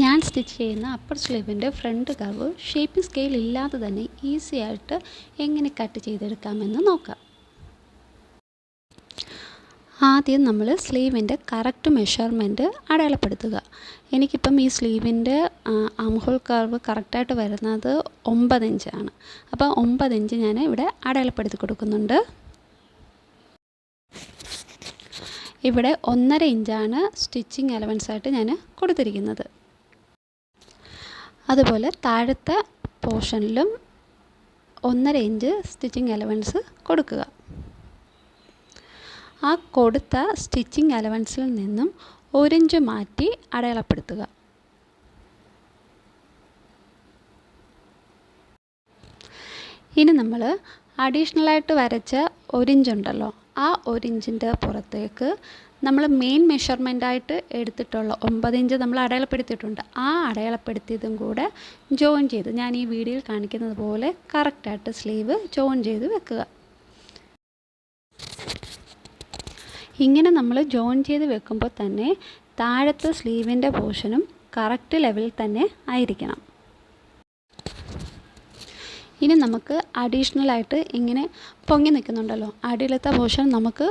ഞാൻ സ്റ്റിച്ച് ചെയ്യുന്ന അപ്പർ സ്ലീവിൻ്റെ ഫ്രണ്ട് കർവ് ഷേപ്പിംഗ് സ്കെയിൽ ഇല്ലാതെ തന്നെ ഈസി ആയിട്ട് എങ്ങനെ കട്ട് ചെയ്തെടുക്കാമെന്ന് നോക്കാം. ആദ്യം നമ്മൾ സ്ലീവിൻ്റെ കറക്റ്റ് മെഷർമെൻറ്റ് അടയാളപ്പെടുത്തുക. എനിക്കിപ്പം ഈ സ്ലീവിൻ്റെ ആംഹോൾ കർവ് കറക്റ്റായിട്ട് വരുന്നത് 9 ഇഞ്ചാണ്. അപ്പോൾ 9 ഇഞ്ച് ഞാൻ ഇവിടെ അടയാളപ്പെടുത്തി കൊടുക്കുന്നുണ്ട്. ഇവിടെ 1.5 ഇഞ്ചാണ് സ്റ്റിച്ചിങ് അലവൻസായിട്ട് ഞാൻ കൊടുത്തിരിക്കുന്നത്. അതുപോലെ താഴത്തെ പോർഷനിലും 1.5 ഇഞ്ച് സ്റ്റിച്ചിങ് അലവൻസ് കൊടുക്കുക. ആ കൊടുത്ത സ്റ്റിച്ചിങ് അലവൻസിൽ നിന്നും 1 ഇഞ്ച് മാറ്റി അടയാളപ്പെടുത്തുക. ഇനി നമ്മൾ അഡീഷണലായിട്ട് വരച്ച 1 ഇഞ്ച് ഉണ്ടല്ലോ, ആ 1 ഇഞ്ചിൻ്റെ പുറത്തേക്ക് നമ്മൾ മെയിൻ മെഷർമെൻറ്റായിട്ട് എടുത്തിട്ടുള്ള 9 ഇഞ്ച് നമ്മൾ അടയാളപ്പെടുത്തിയിട്ടുണ്ട്. ആ അടയാളപ്പെടുത്തിയതും കൂടെ ജോയിൻ ചെയ്ത് ഞാൻ ഈ വീഡിയോയിൽ കാണിക്കുന്നത് പോലെ കറക്റ്റായിട്ട് സ്ലീവ് ജോയിൻ ചെയ്ത് വെക്കുക. ഇങ്ങനെ നമ്മൾ ജോയിൻ ചെയ്ത് വെക്കുമ്പോൾ തന്നെ താഴത്തെ സ്ലീവിൻ്റെ പോർഷനും കറക്റ്റ് ലെവലിൽ തന്നെ ആയിരിക്കണം. ഇനി നമുക്ക് അഡീഷണലായിട്ട് ഇങ്ങനെ പൊങ്ങി നിൽക്കുന്നുണ്ടല്ലോ, അടിയിലത്തെ പോർഷൻ നമുക്ക്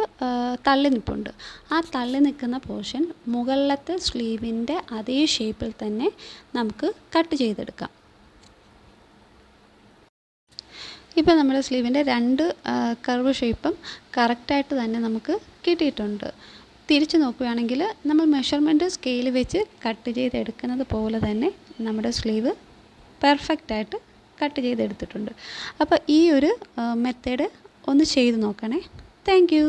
തള്ളി നിൽപ്പുണ്ട്. ആ തള്ളി നിൽക്കുന്ന പോർഷൻ മുകളിലത്തെ സ്ലീവിൻ്റെ അതേ ഷേപ്പിൽ തന്നെ നമുക്ക് കട്ട് ചെയ്തെടുക്കാം. ഇപ്പോൾ നമ്മുടെ സ്ലീവിൻ്റെ 2 കർവ് ഷേപ്പും കറക്റ്റായിട്ട് തന്നെ നമുക്ക് കിട്ടിയിട്ടുണ്ട്. തിരിച്ച് നോക്കുകയാണെങ്കിൽ നമ്മൾ മെഷർമെൻറ്റ് സ്കെയിൽ വെച്ച് കട്ട് ചെയ്തെടുക്കുന്നത് പോലെ തന്നെ നമ്മുടെ സ്ലീവ് പെർഫെക്റ്റായിട്ട് കട്ട് ചെയ്തെടുത്തിട്ടുണ്ട്. അപ്പോൾ ഈ ഒരു മെത്തേഡ് ഒന്ന് ചെയ്ത് നോക്കണേ. Thank you.